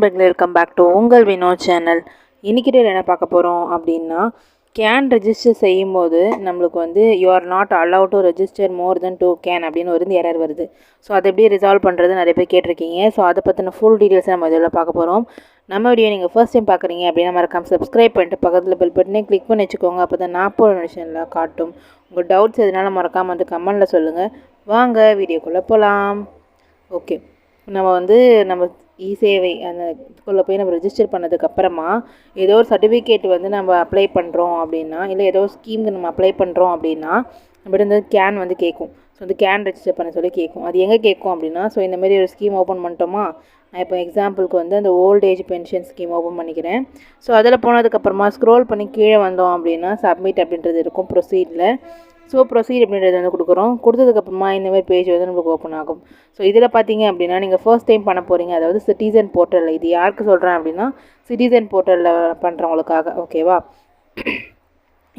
நண்பர்களே, welcome back to உங்கள் Vinod channel. இன்றைக்கி என்ன பார்க்க போகிறோம் அப்படின்னா, கேன் ரெஜிஸ்டர் செய்யும்போது நம்மளுக்கு வந்து you are not allowed to register more then 2 can அப்படின்னு ஒரு எரர் வருது. ஸோ அதை எப்படி ரிசால்வ் பண்ணுறது நிறைய பேர் கேட்டிருக்கீங்க. ஸோ அதை பற்றின ஃபுல் டீட்டெயில்ஸ் நம்ம இதில் பார்க்க போகிறோம். நம்ம வீடியோ நீங்கள் ஃபர்ஸ்ட் டைம் பார்க்குறீங்க அப்படின்னா மறக்காம சப்ஸ்கிரைப் பண்ணிட்டு பக்கத்தில் பெல் பட்டனே கிளிக் பண்ணி வச்சுக்கோங்க. அப்போ தான் நான் போகிற நோட்டிஃபிகேஷனில் காட்டும். உங்கள் டவுட்ஸ் எதனால மறக்காமல் வந்து கமெண்டில் சொல்லுங்கள். வாங்க வீடியோக்குள்ளே போகலாம். ஓகே, நம்ம இ-சேவை அந்த இதுக்குள்ளே போய் நம்ம ரெஜிஸ்டர் பண்ணதுக்கப்புறமா ஏதோ ஒரு சர்டிஃபிகேட் வந்து நம்ம அப்ளை பண்ணுறோம் அப்படின்னா, இல்லை ஏதோ ஸ்கீமுக்கு நம்ம அப்ளை பண்ணுறோம் அப்படின்னா நம்மகிட்ட வந்து கேன் வந்து கேட்கும். ஸோ வந்து கேன் ரெஜிஸ்டர் பண்ண சொல்லி கேட்கும். அது எங்கே கேட்கும் அப்படின்னா, ஸோ இந்தமாரி ஒரு ஸ்கீம் ஓப்பன் பண்ணிட்டோமா, நான் இப்போ எக்ஸாம்பிளுக்கு வந்து அந்த old age pension scheme open பண்ணிக்கிறேன். ஸோ அதில் போனதுக்கப்புறமா ஸ்க்ரோல் பண்ணி கீழே வந்தோம் அப்படின்னா சப்மிட் அப்படின்றது இருக்கும் ப்ரொசீடில். ஸோ ப்ரொசீட் அப்படின்றது வந்து கொடுக்குறோம். கொடுத்ததுக்கப்புறமா இந்தமாதிரி பேஜ் வந்து நம்மளுக்கு ஓப்பன் ஆகும். ஸோ இதில் பார்த்தீங்க அப்படின்னா நீங்கள் ஃபர்ஸ்ட் டைம் பண்ண போகிறீங்க, அதாவது சிட்டிசன் போர்ட்டலில். இது யாருக்கு சொல்கிறேன் அப்படின்னா, சிட்டிசன் போர்ட்டலில் பண்ணுறவங்களுக்காக. ஓகேவா,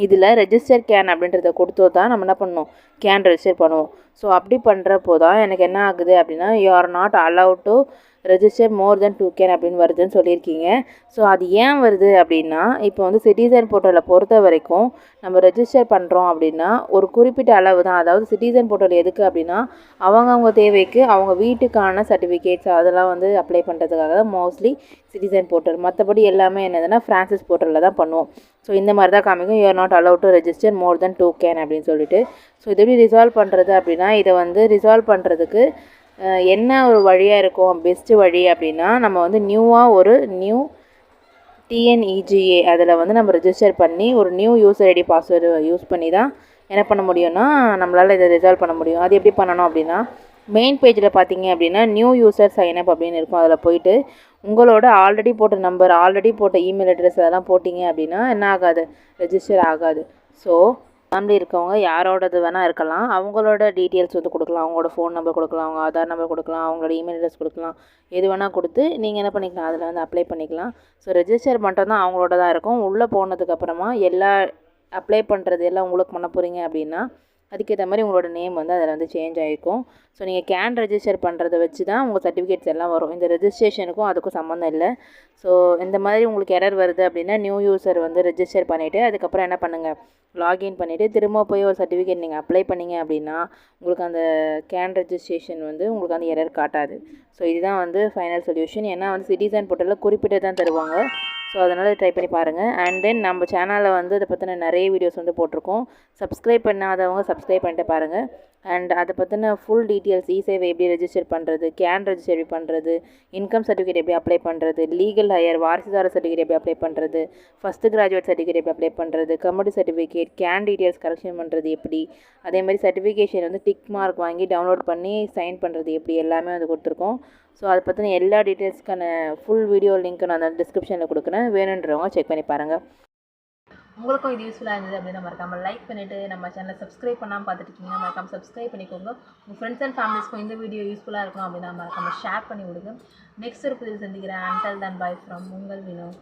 இதில் ரெஜிஸ்டர் கேன் அப்படின்றத கொடுத்தோ தான் நம்ம என்ன பண்ணணும், கேன் ரெஜிஸ்டர் பண்ணுவோம். ஸோ அப்படி பண்ணுறப்போ தான் எனக்கு என்ன ஆகுது அப்படின்னா, you are not allowed to register more then 2 can அப்படின்னு வருதுன்னு சொல்லியிருக்கீங்க. ஸோ அது ஏன் வருது அப்படின்னா, இப்போ வந்து சிட்டிசன் போர்ட்டலில் பொறுத்த வரைக்கும் நம்ம ரெஜிஸ்டர் பண்ணுறோம் அப்படின்னா ஒரு குறிப்பிட்ட அளவு தான். அதாவது சிட்டிசன் போர்ட்டல் எதுக்கு அப்படின்னா, அவங்கவுங்க தேவைக்கு அவங்க வீட்டுக்கான சர்டிஃபிகேட்ஸ் அதெல்லாம் வந்து அப்ளை பண்ணுறதுக்காக தான் மோஸ்ட்லி சிட்டிசன் போர்ட்டல். மற்றபடி எல்லாமே என்னதுன்னா ஃப்ரான்சிஸ் போர்ட்டலில் தான் பண்ணுவோம். ஸோ இந்த மாதிரி தான் காமிக்கும், you are not allowed to register more then 2 can அப்படின்னு சொல்லிட்டு. ஸோ இது எப்படி ரிசால்வ் பண்ணுறது அப்படின்னா, இதை வந்து ரிசால்வ் பண்ணுறதுக்கு என்ன ஒரு வழியாக இருக்கும், பெஸ்ட்டு வழி அப்படின்னா, நம்ம வந்து ஒரு நியூ டிஎன்இஜிஏ அதில் வந்து நம்ம ரெஜிஸ்டர் பண்ணி ஒரு new user ID password use பண்ணி தான் என்ன பண்ண முடியும்னா நம்மளால் இதை ரிசால்வ் பண்ண முடியும். அது எப்படி பண்ணணும் அப்படின்னா, மெயின் பேஜில் பார்த்தீங்க அப்படின்னா நியூ யூசர் சைன்அப் அப்படின்னு இருக்கும். அதில் போயிட்டு உங்களோட ஆல்ரெடி போட்ட நம்பர், ஆல்ரெடி போட்ட இமெயில் அட்ரஸ் அதெல்லாம் போட்டிங்க அப்படின்னா என்ன ஆகாது, ரெஜிஸ்டர் ஆகாது. ஸோ ஃபேமிலி இருக்கவங்க யாரோடது வேணால் இருக்கலாம், அவங்களோட டீட்டெயில்ஸ் வந்து கொடுக்கலாம். அவங்களோட ஃபோன் நம்பர் கொடுக்கலாம், அவங்க ஆதார் நம்பர் கொடுக்கலாம், அவங்களோட இமெயில் அட்ரஸ் கொடுக்கலாம். எது வேணால் கொடுத்து நீங்கள் என்ன பண்ணிக்கலாம், அதில் வந்து அப்ளை பண்ணிக்கலாம். ஸோ ரெஜிஸ்டர் மட்டும் தான் அவங்களோட தான் இருக்கும். உள்ளே போனதுக்கப்புறமா எல்லா அப்ளை பண்ணுறது எல்லாம் உங்களுக்கு பண்ண போகிறீங்க அப்படின்னா அதுக்கேற்ற மாதிரி உங்களோட நேம் வந்து அதில் வந்து சேஞ்ச் ஆகிருக்கும். ஸோ நீங்கள் கேன் ரெஜிஸ்டர் பண்ணுறதை வச்சு தான் உங்கள் சர்டிஃபிகேட்ஸ் எல்லாம் வரும். இந்த ரெஜிஸ்ட்ரேஷனுக்கும் அதுக்கும் சம்மந்தம் இல்லை. ஸோ இந்த மாதிரி உங்களுக்கு எரர் வருது அப்படின்னா நியூ யூசர் வந்து ரெஜிஸ்டர் பண்ணிவிட்டு அதுக்கப்புறம் என்ன பண்ணுங்கள், லாகின் பண்ணிவிட்டு திரும்ப போய் ஒரு சர்டிஃபிகேட் நீங்கள் அப்ளை பண்ணிங்க அப்படின்னா உங்களுக்கு அந்த கேன் ரெஜிஸ்ட்ரேஷன் வந்து உங்களுக்கு அந்த எரர் காட்டாது. ஸோ இதுதான் வந்து ஃபைனல் சொல்யூஷன். ஏன்னா வந்து சிட்டிசன் போர்ட்டலில் குறிப்பிட்டு தான் தருவாங்க. ஸோ அதனால் ட்ரை பண்ணி பாருங்கள். அண்ட் தென் நம்ம சேனலில் வந்து அதை பற்றின நிறைய வீடியோஸ் வந்து போட்டிருக்கோம். சப்ஸ்கிரைப் பண்ணாதவங்க சப்ஸ்கிரைப் பண்ணிட்டு பாருங்கள். அண்ட் அதை பற்றின ஃபுல் டீட்டெயில்ஸ், இ-சேவை எப்படி ரெஜிஸ்டர் பண்ணுறது, கேன் ரெஜிஸ்டர் எப்படி பண்ணுறது, இன்கம் சர்டிஃபிகேட் எப்படி அப்ளை பண்ணுறது, லீகல் ஹையர் வாரிசுதார சர்டிஃபிகேட் எப்படி அப்ளை பண்ணுறது, ஃபஸ்ட்டு கிராஜுவேட் சர்டிஃபிகேட் எப்படி அப்ளை பண்ணுறது, community certificate, can details correction பண்ணுறது எப்படி, அதேமாதிரி சர்டிஃபிகேஷன் வந்து டிக் மார்க் வாங்கி டவுன்லோட் பண்ணி சைன் பண்ணுறது எப்படி, எல்லாமே வந்து கொடுத்துருக்கோம். ஸோ அதை பற்றின எல்லா டீட்டெயில்ஸ்க்கான ஃபுல் வீடியோ லிங்க் நான் அந்த டிஸ்கிரிப்ஷனில் கொடுக்குறேன். வேணுன்றவங்க செக் பண்ணி பாருங்கள். உங்களுக்கும் இது யூஸ்ஃபுல்லாக இருந்தது அப்படின்னா மறக்காமல் லைக் பண்ணிவிட்டு நம்ம சேனலை சப்ஸ்கிரைப் பண்ணாமல் பார்த்துட்டு இருக்கீங்கன்னா மறக்காமல் சப்ஸ்கிரைப் பண்ணிக்கோங்க. உங்கள் ஃப்ரெண்ட்ஸ் அண்ட் ஃபேமிலிஸ்க்கும் இந்த வீடியோ யூஸ்ஃபுல்லாக இருக்கும் அப்படின்னா மறக்காமல் ஷேர் பண்ணி விடுங்க. நெக்ஸ்ட் ஒரு புதிய சந்திக்கிறேன். அன்டில் தென் பை ஃப்ரம் உங்கள் வினோத்.